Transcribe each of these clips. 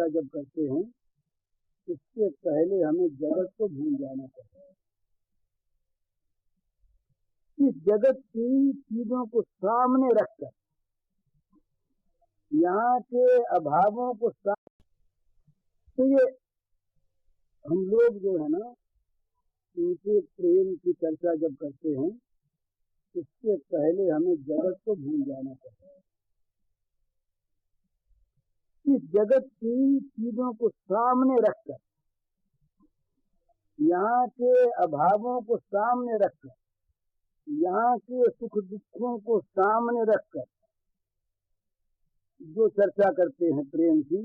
चर्चा जब करते हैं इससे पहले हमें जगत को भूल जाना चाहिए। इस जगत की चीजों को सामने रखकर, यहाँ के अभावों को तो ये हम लोग जो है ना, उनके प्रेम की चर्चा जब करते हैं इससे पहले हमें जगत को भूल जाना चाहिए। इस जगत की चीजों को सामने रखकर, यहाँ के अभावों को सामने रखकर, यहाँ के सुख दुखों को सामने रखकर जो चर्चा करते हैं प्रेम की,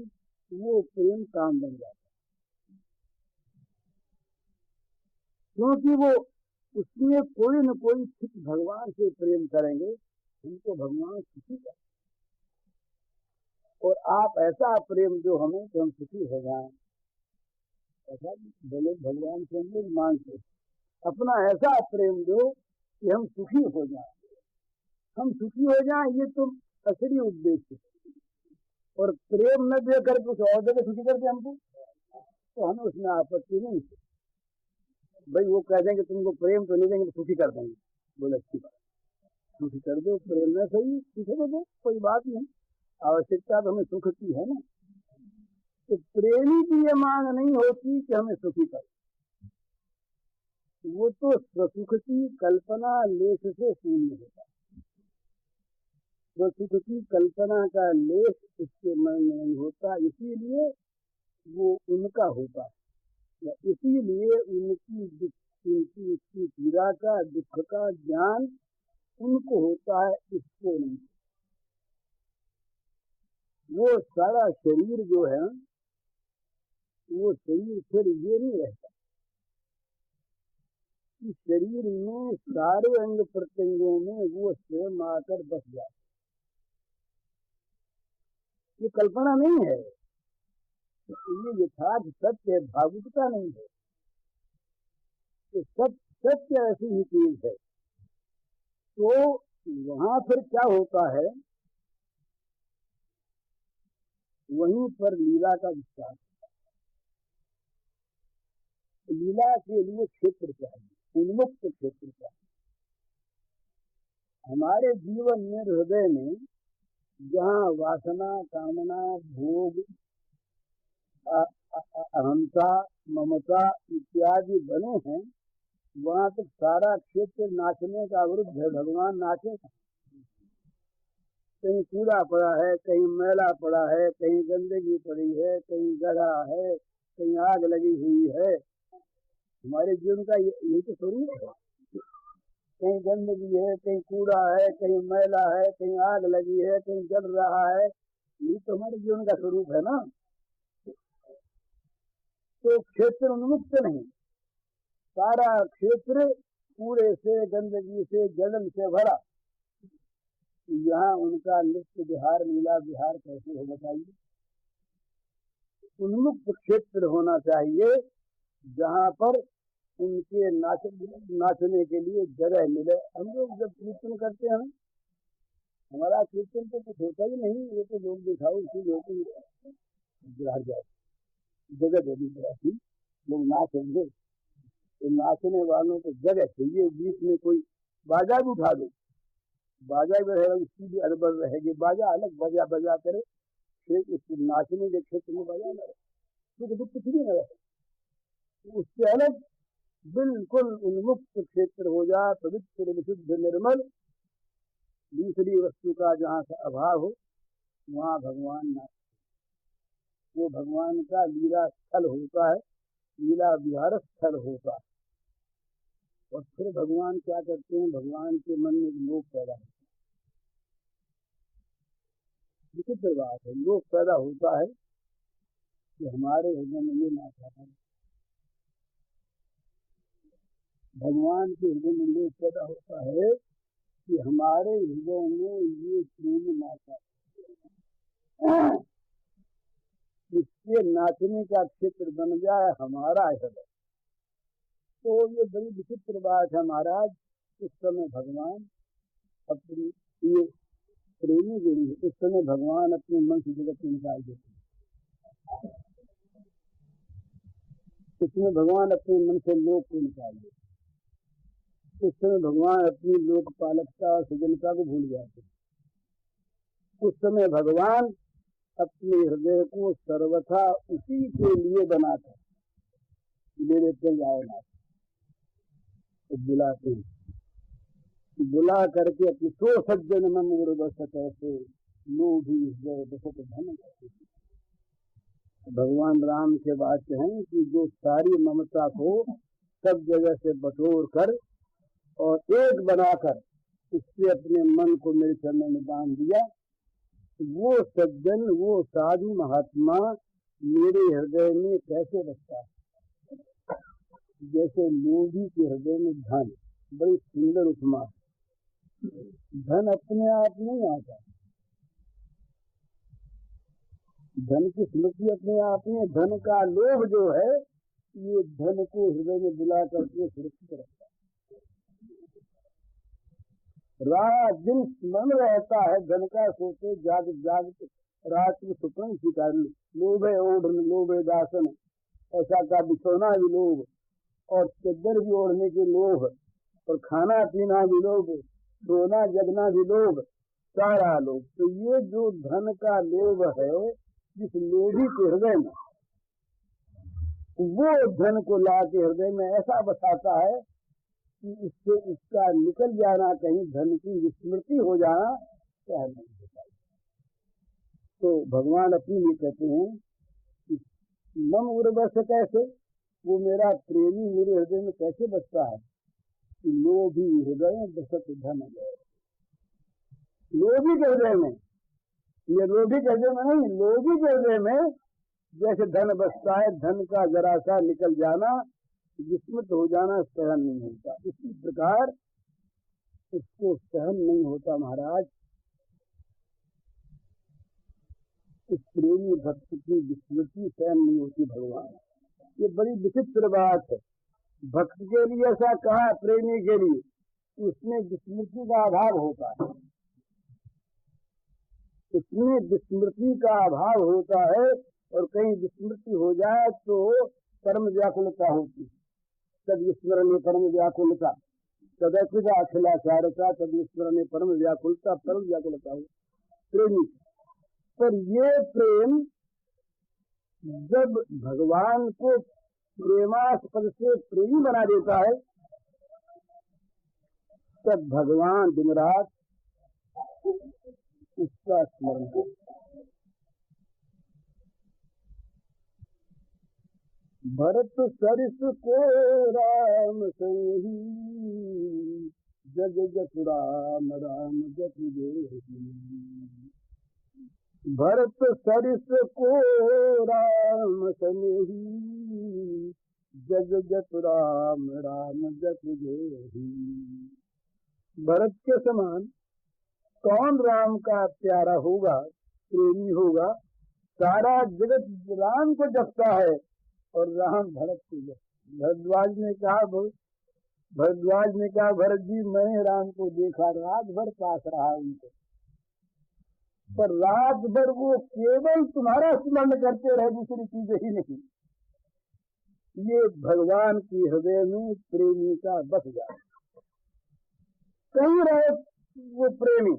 वो प्रेम काम बन जाता है। क्योंकि वो उसमें कोई न कोई ठीक भगवान से प्रेम करेंगे, उनको भगवान सुखी कर। और आप ऐसा प्रेम दो हमें कि हम सुखी हो जाएं, ऐसा बोले भगवान से हम लोग मांगते। अपना ऐसा प्रेम दो कि हम सुखी हो जाएं, हम सुखी हो जाएं, ये तो असली उद्देश्य है। और प्रेम न दे कर कुछ और जगह सुखी करते हमको, तो हमें उसमें आपत्ति नहीं है। भाई वो कह देंगे तुमको प्रेम तो नहीं देंगे तो सुखी कर देंगे, बोले अच्छी बात, सुखी कर दो, प्रेम न सही सुखी दे दो, कोई बात नहीं, आवश्यकता तो हमें सुख की है ना। तो प्रेमी की ये मांग नहीं होती कि हमें सुखी कर, वो तो स्वसुख की कल्पना लेश से शून्य होता है। स्वसुख की कल्पना का लेश उसके मन में नहीं होता, इसीलिए वो उनका होता है। इसीलिए उनकी पीड़ा का, दुख का ज्ञान उनको होता है, इसको नहीं। वो सारा शरीर जो है, वो शरीर फिर ये नहीं रहता। इस शरीर में सारे अंग प्रत्यंगों में वो स्वयं आकर बस जाता। ये कल्पना नहीं है, ये यथार्थ सत्य है, भावुकता नहीं है। तो सत्य ऐसी ही चीज है। तो वहां फिर क्या होता है, वहीं पर लीला का विस्तार। लीला के लिए क्षेत्र चाहिए, उन्मुक्त क्षेत्र चाहिए। हमारे जीवन में, हृदय में जहाँ वासना, कामना, भोग, अहंता, ममता इत्यादि बने हैं, वहां तक सारा क्षेत्र नाचने का अवरुद्ध है। भगवान नाचे, कहीं कूड़ा पड़ा है, कहीं मैला पड़ा है, कहीं गंदगी पड़ी है, कहीं गढ़ा है, कहीं आग लगी हुई है। हमारे जीवन का यही तो स्वरूप है। कहीं गंदगी है, कहीं कूड़ा है, कहीं मैला है, कहीं आग लगी है, कहीं जल रहा है। यही तो हमारे जीवन का स्वरूप है ना। तो क्षेत्र उन्मुक्त नहीं, सारा क्षेत्र कूड़े से, गंदगी से, जलन से भरा। यहाँ उनका नृत्य विहार, लीला विहार कैसे हो बताइए। उन्मुक्त क्षेत्र होना चाहिए जहाँ पर उनके नाचने के लिए जगह मिले। हम लोग जब कीर्तन करते हैं, हमारा कीर्तन तो कुछ होता ही नहीं, ये तो लोग दिखाओ चीज होती है। जगह दे दी ऐसी, लोग नाचेंगे तो नाचने वालों को जगह चाहिए। बीच में कोई बाजा भी उठा दो, बाजा भी रहेगा, उसकी भी अड़बड़ रहेगी। बाजा अलग बाजा बजा करे, फिर उस नाचने के क्षेत्र में बाजा न रहे, दुख कुछ भी न रहे। उससे अलग बिल्कुल उन्मुक्त क्षेत्र हो जाए, पवित्र विशुद्ध निर्मल, दूसरी वस्तु का जहाँ का अभाव हो, वहाँ भगवान नाच, वो भगवान का लीला स्थल होता है, लीला विहार स्थल होता है। और फिर भगवान क्या करते हैं, भगवान के मन में लोभ पैदा होता है। विचित्र बात है, लोभ पैदा होता है कि हमारे हृदय में ये ना चाहता है। भगवान के हृदय में लोभ पैदा होता है कि हमारे हृदय में ये प्रेम ना चाहता, इसके नाचने का क्षेत्र बन जाए हमारा हृदय। तो ये बड़ी विचित्र बात है महाराज। उस समय भगवान अपनी ये प्रेमी जो है, उस समय भगवान अपने मन से जगत में निकाल देते हैं। इसमें भगवान अपने मन से लोक को निकाल दे। उस समय भगवान अपनी लोकपालकता और सृजनता को भूल जाते। उस समय भगवान अपने हृदय को सर्वथा उसी के लिए बनाता। मेरे पे आए ना तो बुलाते हैं, बुला करके अपनी सो सज्जन मन उर बसत ऐसे लोभी हृदय बसत धन। भगवान राम के वाक्य हैं कि जो सारी ममता को सब जगह से बटोर कर और एक बनाकर इससे अपने मन को मेरे चरणों में बांध दिया, वो सज्जन वो साधु महात्मा मेरे हृदय में कैसे बसता है। जैसे लोभी के हृदय में धन, बड़ी सुंदर उपमा। धन अपने आप नहीं आता, धन की स्मृति अपने आप में। धन का लोभ जो है ये धन को हृदय में बुला करके सुरक्षित रखता है। रात दिन स्मरण रहता है धन का, सोते जाग जाग रात में सुपन स्वीकार। लोभ है ओढ़, लोभ है दासन, ऐसा का बिछोना भी लोभ, और चद्दर भी ओढ़ने के लोभ, और खाना पीना भी लोभ, सोना जगना भी लोभ, सारा लोभ। तो ये जो धन का लोभ है जिस लोभी के हृदय में, वो धन को ला के हृदय में ऐसा बसाता है कि इससे इसका निकल जाना, कहीं धन की विस्मृति हो जाना सहन नहीं होता। तो भगवान अपने लिए कहते हैं कि मम उर्वश कैसे, वो मेरा प्रेमी मेरे हृदय में कैसे बसता है कि लोभी हृदय बसत धन है। लोभी के हृदय में, ये लोभी के हृदय में नहीं, लोभी के हृदय में जैसे धन बसता है, धन का जरा सा निकल जाना, विस्मृत हो जाना सहन नहीं होता। इसी प्रकार उसको सहन नहीं होता महाराज, इस प्रेमी भक्त की विस्मृति सहन नहीं होती भगवान। ये बड़ी विचित्र बात है। भक्त के लिए ऐसा कहा, प्रेमी के लिए उसमें विस्मृति का अभाव होता है, इसमें विस्मृति का अभाव होता है। और कहीं विस्मृति हो जाए तो परम व्याकुलता होती है। तद स्मरण परम व्याकुलता, तदकृत अखिलाचारता, तद स्मरण परम व्याकुलता, परम व्याकुलता हो प्रेमी। पर ये प्रेम जब भगवान को प्रेमास्पद से प्रेमी बना देता है, तब भगवान दिन रात उसका स्मरण करता। भरत सरिस को राम सही, जग जग राम राम जग देहि। भरत सरिस को राम सनेही, जग जग राम राम जग देहि। भरत के समान कौन राम का प्यारा होगा, प्रेमी होगा। सारा जगत राम को जपता है और राम भरत को जपता। भरद्वाज ने कहा भरत जी मैंने राम को देखा, रात भर पास रहा उनको, पर रात भर वो केवल तुम्हारा स्मरण करते रहे, दूसरी चीजें ही नहीं। ये भगवान की हृदय में प्रेमी का बस जाए। कहीं रहे वो प्रेमी,